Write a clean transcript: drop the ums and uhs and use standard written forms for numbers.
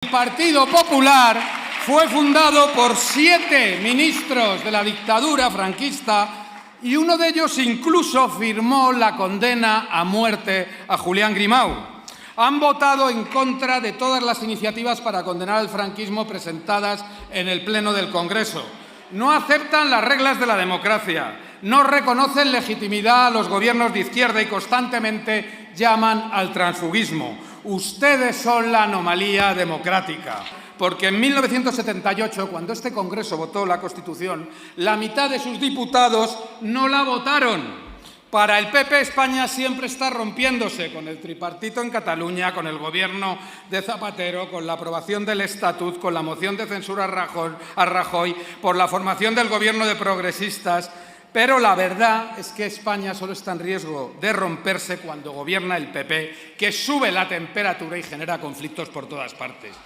El Partido Popular fue fundado por 7 ministros de la dictadura franquista y uno de ellos incluso firmó la condena a muerte a Julián Grimau. Han votado en contra de todas las iniciativas para condenar al franquismo presentadas en el Pleno del Congreso. No aceptan las reglas de la democracia, no reconocen legitimidad a los gobiernos de izquierda y constantemente llaman al transfugismo. Ustedes son la anomalía democrática, porque en 1978, cuando este Congreso votó la Constitución, la mitad de sus diputados no la votaron. Para el PP, España siempre está rompiéndose con el tripartito en Cataluña, con el gobierno de Zapatero, con la aprobación del Estatut, con la moción de censura a Rajoy, por la formación del gobierno de progresistas. Pero la verdad es que España solo está en riesgo de romperse cuando gobierna el PP, que sube la temperatura y genera conflictos por todas partes.